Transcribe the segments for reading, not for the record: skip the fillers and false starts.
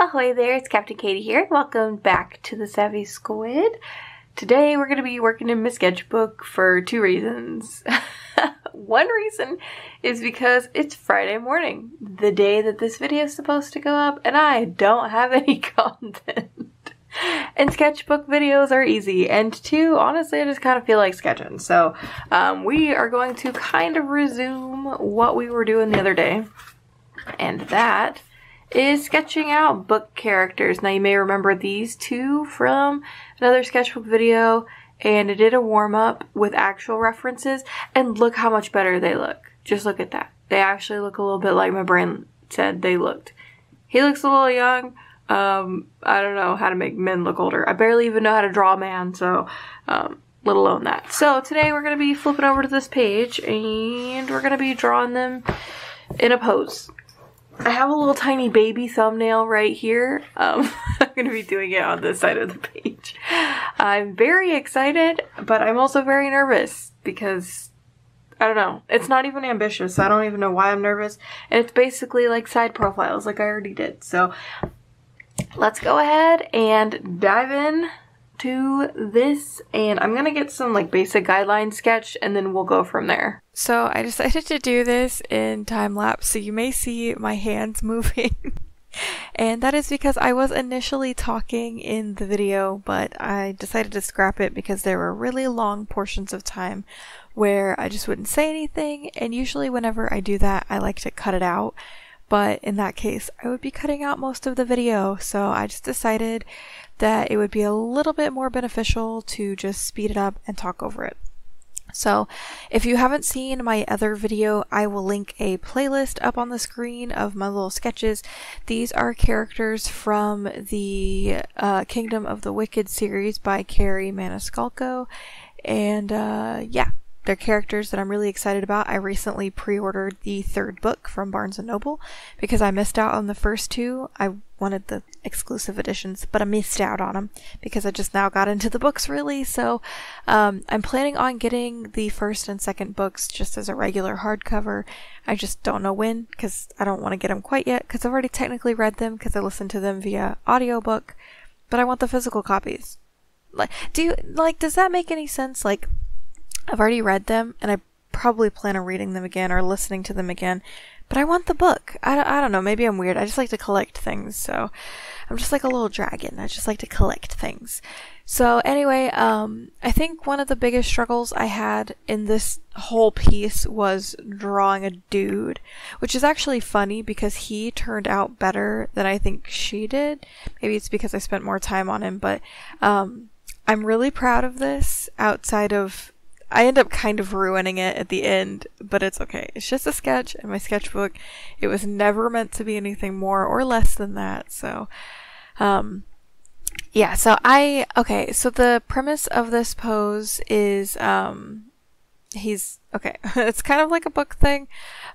Ahoy there, it's Captain Katie here. Welcome back to the Savvy Squid. Today we're going to be working in my sketchbook for two reasons. One reason is because it's Friday morning, the day that this video is supposed to go up, and I don't have any content. And sketchbook videos are easy, and two, honestly, I just kind of feel like sketching. So we are going to kind of resume what we were doing the other day, and that is sketching out book characters. Now you may remember these two from another sketchbook video, and I did a warm-up with actual references, and look how much better they look. Just look at that. They actually look a little bit like my brain said they looked. He looks a little young. I don't know how to make men look older. I barely even know how to draw a man, so let alone that. So today we're going to be flipping over to this page, and we're going to be drawing them in a pose. I have a little tiny baby thumbnail right here. I'm going to be doing it on this side of the page. I'm very excited, but I'm also very nervous because, I don't know, it's not even ambitious. I don't even know why I'm nervous. And it's basically like side profiles like I already did. So let's go ahead and dive in to this, and I'm gonna get some like basic guidelines sketched and then we'll go from there. So I decided to do this in time lapse, so you may see my hands moving. And that is because I was initially talking in the video, but I decided to scrap it because there were really long portions of time where I just wouldn't say anything, and usually whenever I do that I like to cut it out. But in that case, I would be cutting out most of the video, so I just decided that it would be a little bit more beneficial to just speed it up and talk over it. So if you haven't seen my other video, I will link a playlist up on the screen of my little sketches. These are characters from the Kingdom of the Wicked series by Carrie Maniscalco, and yeah. They're characters that I'm really excited about. I recently pre-ordered the third book from Barnes & Noble because I missed out on the first two. I wanted the exclusive editions, but I missed out on them because I just now got into the books really. So I'm planning on getting the first and second books just as a regular hardcover. I just don't know when because I don't want to get them quite yet because I've already technically read them because I listened to them via audiobook, but I want the physical copies. Does that make any sense? Like, I've already read them, and I probably plan on reading them again or listening to them again, but I want the book. I don't know, maybe I'm weird. I just like to collect things, so I'm just like a little dragon. I just like to collect things. So anyway, I think one of the biggest struggles I had in this whole piece was drawing a dude, which is actually funny because he turned out better than I think she did. Maybe it's because I spent more time on him, but I'm really proud of this outside of I end up kind of ruining it at the end, but it's okay. It's just a sketch in my sketchbook. It was never meant to be anything more or less than that. So, yeah, so so the premise of this pose is, he's, okay, it's kind of like a book thing,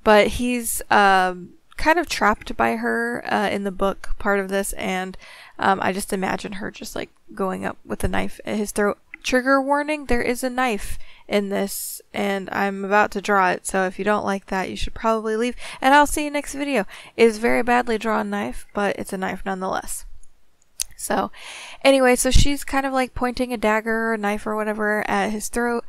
but he's, kind of trapped by her, in the book part of this, and, I just imagine her just like going up with a knife at his throat. Trigger warning, there is a knife in this, and I'm about to draw it, so if you don't like that, you should probably leave, and I'll see you next video. It is a very badly drawn knife, but it's a knife nonetheless. So, anyway, so she's kind of like pointing a dagger or a knife or whatever at his throat,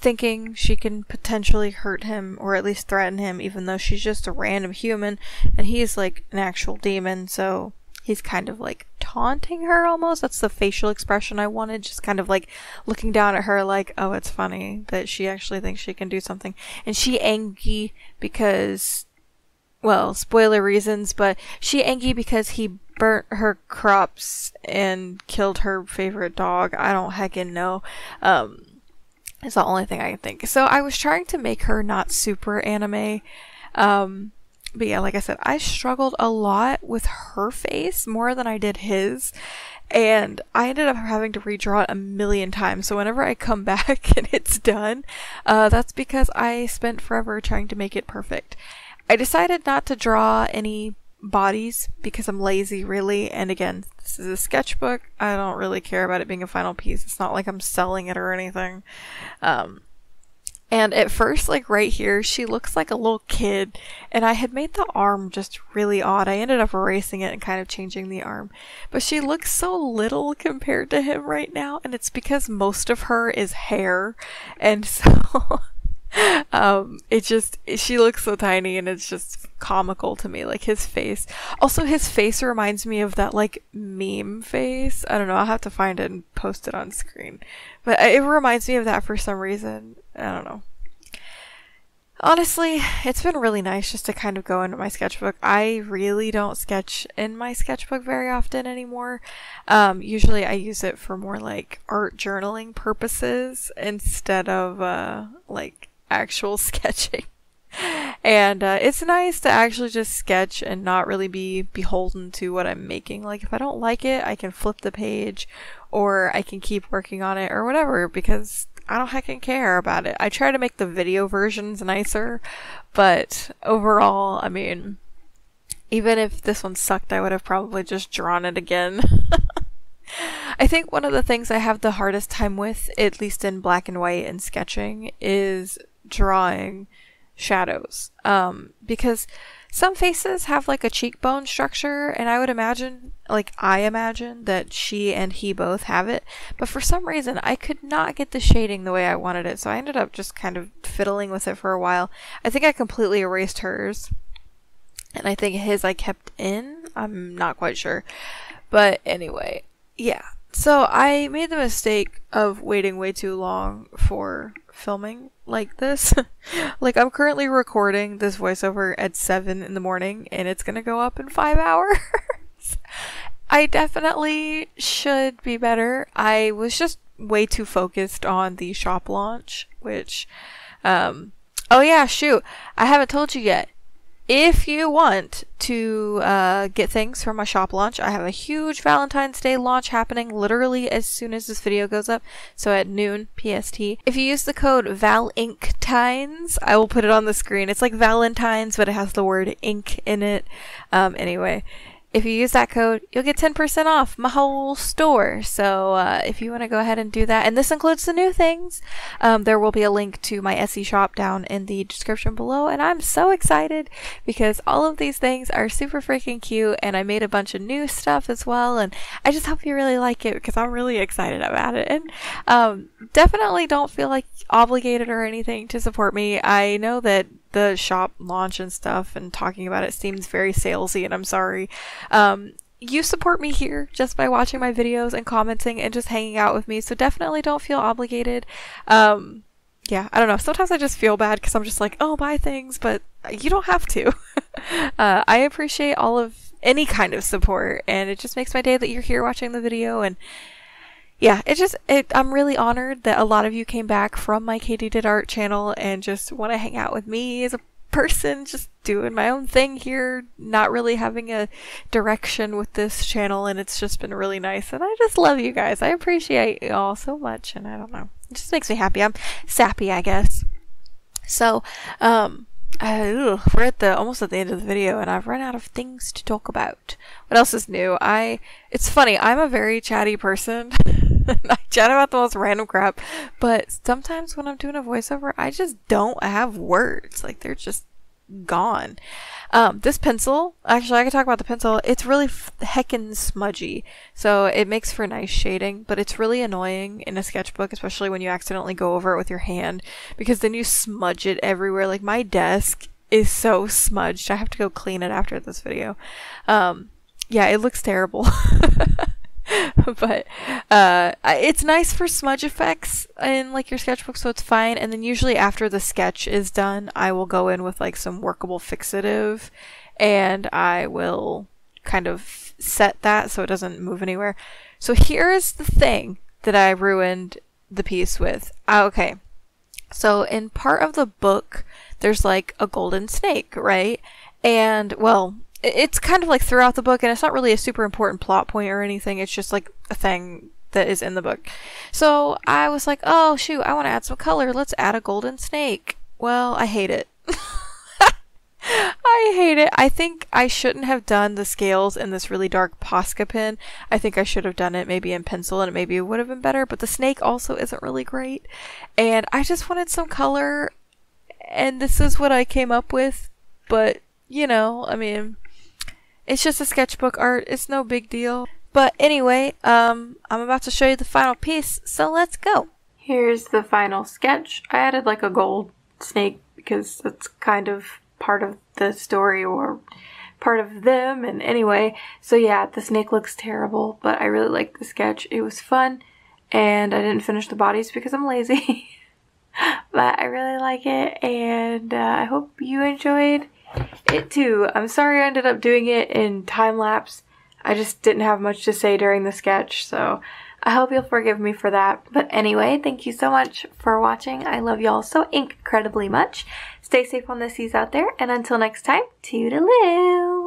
thinking she can potentially hurt him, or at least threaten him, even though she's just a random human, and he's like an actual demon, so he's kind of like taunting her almost. That's the facial expression I wanted. Just kind of like looking down at her like, oh, it's funny that she actually thinks she can do something. And she angry because, well, spoiler reasons, but she angry because he burnt her crops and killed her favorite dog. I don't heckin' know. It's the only thing I can think. So I was trying to make her not super anime. But yeah, like I said, I struggled a lot with her face more than I did his, and I ended up having to redraw it a million times. So whenever I come back and it's done, that's because I spent forever trying to make it perfect. I decided not to draw any bodies because I'm lazy, really, and again, this is a sketchbook. I don't really care about it being a final piece. It's not like I'm selling it or anything. And at first, like right here, she looks like a little kid. And I had made the arm just really odd. I ended up erasing it and kind of changing the arm. But she looks so little compared to him right now. And it's because most of her is hair. And so she looks so tiny, and it's just comical to me, like his face. Also, his face reminds me of that like meme face. I don't know, I'll have to find it and post it on screen, but it reminds me of that for some reason. I don't know. Honestly, it's been really nice just to kind of go into my sketchbook. I really don't sketch in my sketchbook very often anymore. Usually I use it for more like art journaling purposes instead of like actual sketching. And it's nice to actually just sketch and not really be beholden to what I'm making. Like if I don't like it, I can flip the page, or I can keep working on it or whatever, because I don't heckin' care about it. I try to make the video versions nicer, but overall, I mean, even if this one sucked, I would have probably just drawn it again. I think one of the things I have the hardest time with, at least in black and white and sketching, is drawing shadows. Because some faces have like a cheekbone structure, and I imagine that she and he both have it, but for some reason I could not get the shading the way I wanted it, so I ended up just kind of fiddling with it for a while. I think I completely erased hers, and I think his I kept in. I'm not quite sure, but anyway, yeah. So I made the mistake of waiting way too long for filming like this. Like, I'm currently recording this voiceover at 7 in the morning, and it's gonna go up in 5 hours. I definitely should be better. I was just way too focused on the shop launch, which, oh yeah, shoot, I haven't told you yet. If you want to get things from my shop launch, I have a huge Valentine's Day launch happening literally as soon as this video goes up, so at noon PST. If you use the code VALINKTINES, I will put it on the screen. It's like Valentine's, but it has the word ink in it. Anyway, if you use that code, you'll get 10% off my whole store. So if you want to go ahead and do that, and this includes the new things, there will be a link to my Etsy shop down in the description below. And I'm so excited because all of these things are super freaking cute, and I made a bunch of new stuff as well. And I just hope you really like it, because I'm really excited about it. And definitely don't feel like obligated or anything to support me. I know that the shop launch and stuff and talking about it seems very salesy, and I'm sorry. You support me here just by watching my videos and commenting and just hanging out with me, so definitely don't feel obligated. Yeah, I don't know, sometimes I just feel bad because I'm just like, oh, buy things, but you don't have to. I appreciate all of any kind of support, and it just makes my day that you're here watching the video. And yeah, I'm really honored that a lot of you came back from my Katie Did Art channel and just want to hang out with me as a person, just doing my own thing here, not really having a direction with this channel, and it's just been really nice. And I just love you guys. I appreciate you all so much, and I don't know, it just makes me happy. I'm sappy, I guess. So, we're almost at the end of the video, and I've run out of things to talk about. What else is new? It's funny, I'm a very chatty person. I chat about the most random crap, but sometimes when I'm doing a voiceover, I just don't have words. Like, they're just gone. This pencil, actually, I can talk about the pencil. It's really heckin' smudgy, so it makes for nice shading, but it's really annoying in a sketchbook, especially when you accidentally go over it with your hand, because then you smudge it everywhere. Like, my desk is so smudged. I have to go clean it after this video. Yeah, it looks terrible. But it's nice for smudge effects in like your sketchbook, so it's fine. And then usually after the sketch is done, I will go in with like some workable fixative, and I will kind of set that so it doesn't move anywhere. So here's the thing that I ruined the piece with. Okay, so in part of the book there's like a golden snake, right? And well, it's kind of like throughout the book, and it's not really a super important plot point or anything. It's just like a thing that is in the book. So I was like, oh shoot, I want to add some color. Let's add a golden snake. Well, I hate it. I hate it. I think I shouldn't have done the scales in this really dark Posca pen. I think I should have done it maybe in pencil and maybe it would have been better, but the snake also isn't really great. And I just wanted some color and this is what I came up with. But, you know, I mean, it's just a sketchbook art. It's no big deal. But anyway, I'm about to show you the final piece, so let's go. Here's the final sketch. I added like a gold snake because that's kind of part of the story or part of them. And anyway, so yeah, the snake looks terrible, but I really like the sketch. It was fun, and I didn't finish the bodies because I'm lazy. But I really like it, and I hope you enjoyed it too. I'm sorry I ended up doing it in time lapse. I just didn't have much to say during the sketch, so I hope you'll forgive me for that. But anyway, thank you so much for watching. I love y'all so incredibly much. Stay safe on the seas out there, and until next time, toodaloo!